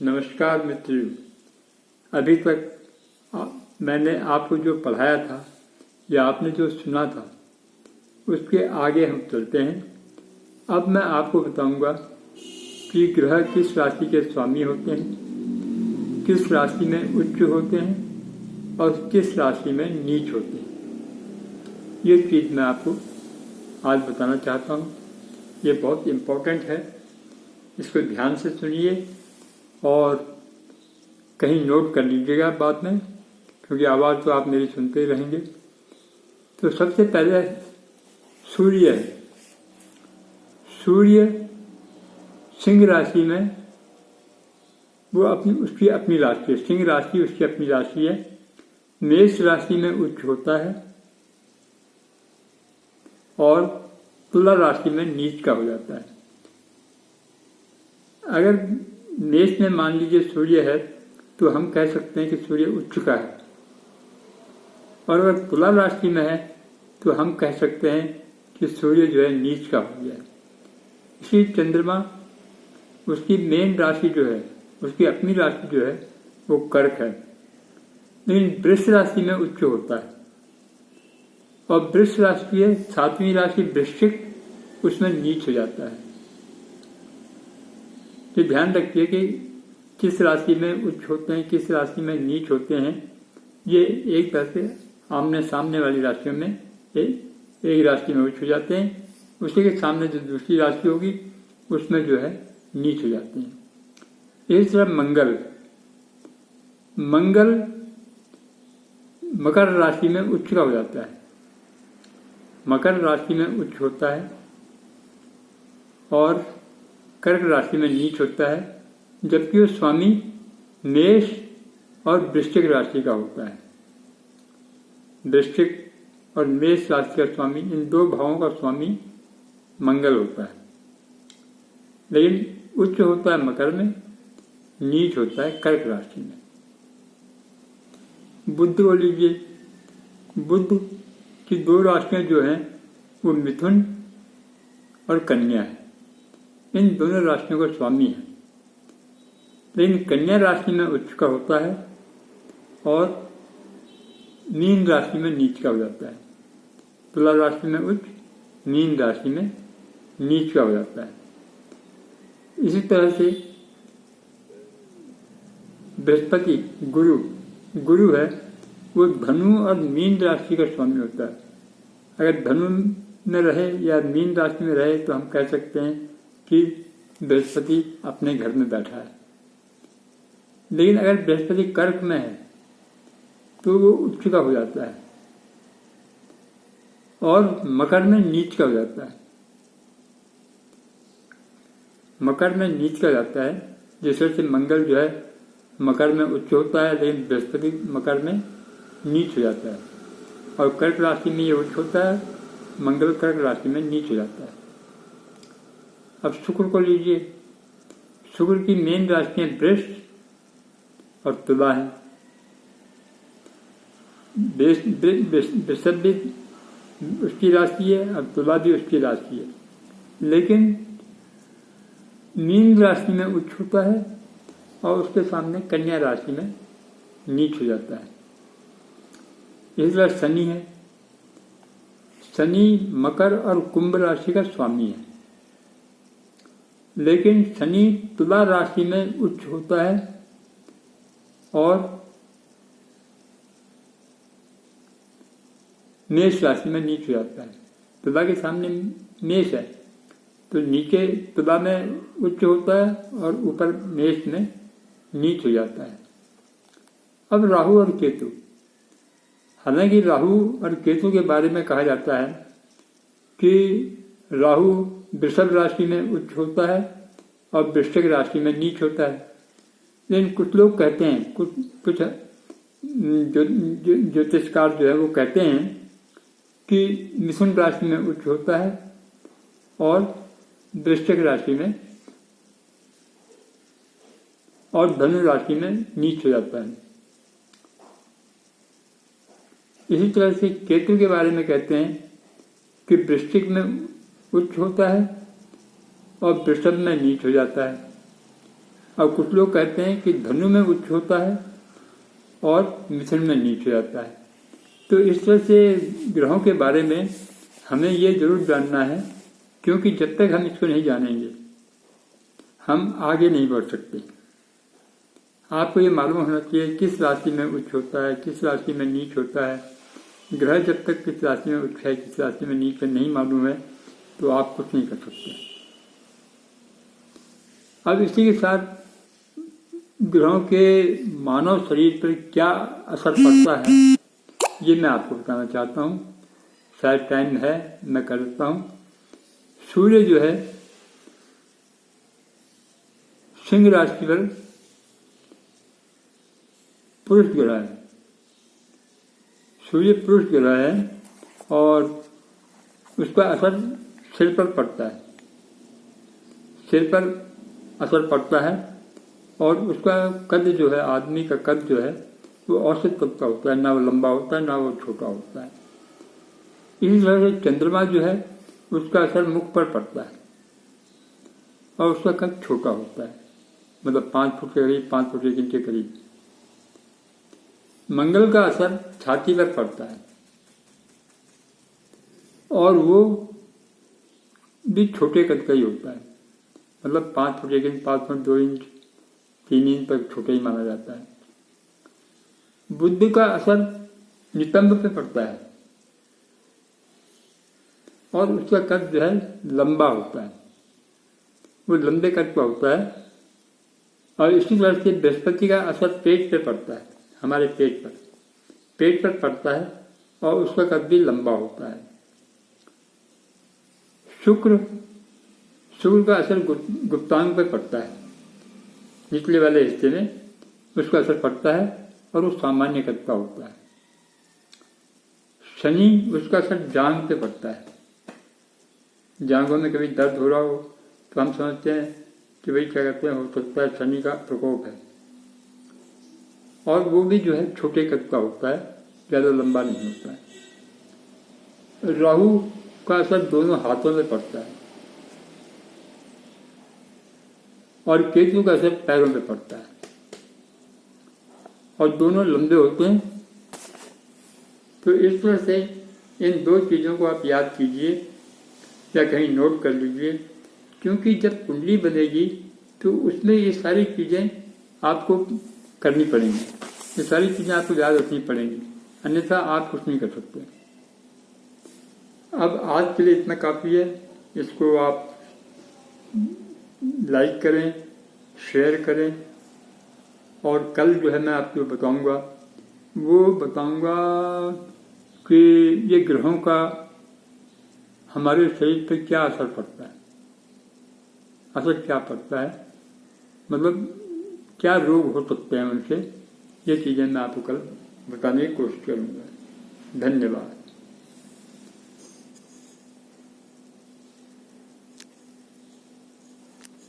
नमस्कार मित्रों। अभी तक मैंने आपको जो पढ़ाया था या आपने जो सुना था उसके आगे हम चलते हैं। अब मैं आपको बताऊंगा कि ग्रह किस राशि के स्वामी होते हैं, किस राशि में उच्च होते हैं और किस राशि में नीच होते हैं। ये चीज़ मैं आपको आज बताना चाहता हूँ। ये बहुत इम्पोर्टेंट है, इसको ध्यान से सुनिए और कहीं नोट कर लीजिएगा बाद में, क्योंकि आवाज़ तो आप मेरी सुनते ही रहेंगे। तो सबसे पहले सूर्य है। सूर्य सिंह राशि में वो उसकी अपनी राशि है। सिंह राशि उसकी अपनी राशि है। मेष राशि में उच्च होता है और तुला राशि में नीच का हो जाता है। अगर मेष में मान लीजिए सूर्य है तो हम कह सकते हैं कि सूर्य उच्च का है, और अगर तुला राशि में है तो हम कह सकते हैं कि सूर्य जो है नीच का हो गया है। इसी चंद्रमा उसकी मेन राशि जो है, उसकी अपनी राशि जो है वो कर्क है, लेकिन वृष राशि में उच्च होता है। और वृष राशि है 7वीं राशि वृश्चिक, उसमें नीच हो जाता है। तो ध्यान रखिए कि किस राशि में उच्च होते हैं, किस राशि में नीच होते हैं। ये एक तरह से आमने सामने वाली राशियों में एक राशि में उच्च हो जाते हैं, उसी के सामने जो दूसरी राशि होगी उसमें जो है नीच हो जाते हैं। इस तरह मंगल मकर राशि में उच्च का हो जाता है। मकर राशि में उच्च होता है और कर्क राशि में नीच होता है, जबकि वो स्वामी मेष और वृश्चिक राशि का होता है। वृश्चिक और मेष राशि का स्वामी, इन दो भावों का स्वामी मंगल होता है, लेकिन उच्च होता है मकर में, नीच होता है कर्क राशि में। बुध को लीजिए। बुध की दो राशियां जो हैं वो मिथुन और कन्या है। इन दोनों राशियों का स्वामी है, लेकिन कन्या राशि में उच्च का होता है और मीन राशि में नीच का हो जाता है। तुला राशि में उच्च, मीन राशि में नीच का हो जाता है। इसी तरह से बृहस्पति गुरु है, वो धनु और मीन राशि का स्वामी होता है। अगर धनु में रहे या मीन राशि में रहे तो हम कह सकते हैं कि बृहस्पति अपने घर में बैठा है। लेकिन अगर बृहस्पति कर्क में है तो वो उच्च का हो जाता है और मकर में नीच का हो जाता है। मकर में नीच का जाता है, जिस तरह से मंगल जो है मकर में उच्च होता है, लेकिन बृहस्पति मकर में नीच हो जाता है। और कर्क राशि में ये उच्च होता है, मंगल कर्क राशि में नीच हो जाता है। अब शुक्र को लीजिए। शुक्र की मेन राशियां वृष और तुला है। वृषभ भी उसकी राशि है और तुला भी उसकी राशि है, लेकिन मीन राशि में उच्च होता है और उसके सामने कन्या राशि में नीच हो जाता है। इस तरह शनि है। शनि मकर और कुंभ राशि का स्वामी है, लेकिन शनि तुला राशि में उच्च होता है और मेष राशि में नीच हो जाता है। तुला के सामने मेष है तो नीचे तुला में उच्च होता है और ऊपर मेष में नीच हो जाता है। अब राहु और केतु। हालांकि राहु और केतु के बारे में कहा जाता है कि राहु वृषभ राशि में उच्च होता है और वृश्चिक राशि में नीच होता है, लेकिन कुछ लोग कहते हैं, कुछ ज्योतिषकार जो है वो कहते हैं कि मिथुन राशि में उच्च होता है और वृश्चिक राशि में और धनु राशि में नीच हो जाता है। इसी तरह से केतु के बारे में कहते हैं कि वृश्चिक में उच्च होता है और वृषभ में नीच हो जाता है। और कुछ लोग कहते हैं कि धनु में उच्च होता है और मिथुन में नीच हो जाता है। तो इस तरह से ग्रहों के बारे में हमें ये जरूर जानना है, क्योंकि जब तक हम इसको नहीं जानेंगे हम आगे नहीं बढ़ सकते। आपको ये मालूम होना चाहिए किस राशि में उच्च होता है, किस राशि में नीच होता है। ग्रह जब तक किस राशि में उच्च है, किस राशि में नीच है नहीं मालूम है तो आप कुछ नहीं कर सकते। अब इसी के साथ ग्रहों के मानव शरीर पर क्या असर पड़ता है ये मैं आपको बताना चाहता हूँ। शायद टाइम है, मैं कर देता हूँ। सूर्य जो है सिंह राशि पर पुरुष ग्रह है। सूर्य पुरुष ग्रह है और उसका असर सिर पर पड़ता है। सिर पर असर पड़ता है और उसका कद जो है, आदमी का कद जो है वो औसत कद का होता है, ना वो लंबा होता है ना वो छोटा होता है। इसी तरह से चंद्रमा जो है उसका असर मुख पर पड़ता है और उसका कद छोटा होता है, मतलब 5 फुट के करीब, 5 फुट 1 इंच के करीब। मंगल का असर छाती पर पड़ता है और वो भी छोटे कद का ही होता है, मतलब 5 foot 1 inch, 5 foot 2 inch, 3 inch तक छोटा ही माना जाता है। बुध का असर नितंब पे पड़ता है और उसका कद जो है लंबा होता है, वो लंबे कद का होता है। और इसी तरह से बृहस्पति का असर पेट पे पड़ता है, हमारे पेट पर पड़ता है और उसका कद भी लंबा होता है। शुक्र का असर गुप्तांग पे पड़ता है, निचले वाले हिस्से में उसका असर पड़ता है और वो सामान्य कद का होता है। शनि उसका असर जांघ पे पड़ता है। जांघों में कभी दर्द हो रहा हो तो हम समझते हैं कि भाई क्या कहते हैं, हो सकता है शनि का प्रकोप है, और वो भी जो है छोटे कद का होता है, ज़्यादा लंबा नहीं होता है। राहु का असर दोनों हाथों में पड़ता है और केतु का असर पैरों में पड़ता है और दोनों लंबे होते हैं। तो इस तरह से इन 2 चीज़ों को आप याद कीजिए या कहीं नोट कर लीजिए, क्योंकि जब कुंडली बनेगी तो उसमें ये सारी चीज़ें आपको करनी पड़ेंगी, ये सारी चीज़ें आपको याद रखनी पड़ेंगी, अन्यथा आप कुछ नहीं कर सकते। अब आज के लिए इतना काफ़ी है। इसको आप लाइक करें, शेयर करें, और कल जो है मैं आपको बताऊंगा कि ये ग्रहों का हमारे शरीर पर क्या असर पड़ता है, मतलब क्या रोग हो सकते हैं उनसे। ये चीज़ें मैं आपको कल बताने की कोशिश करूंगा। धन्यवाद।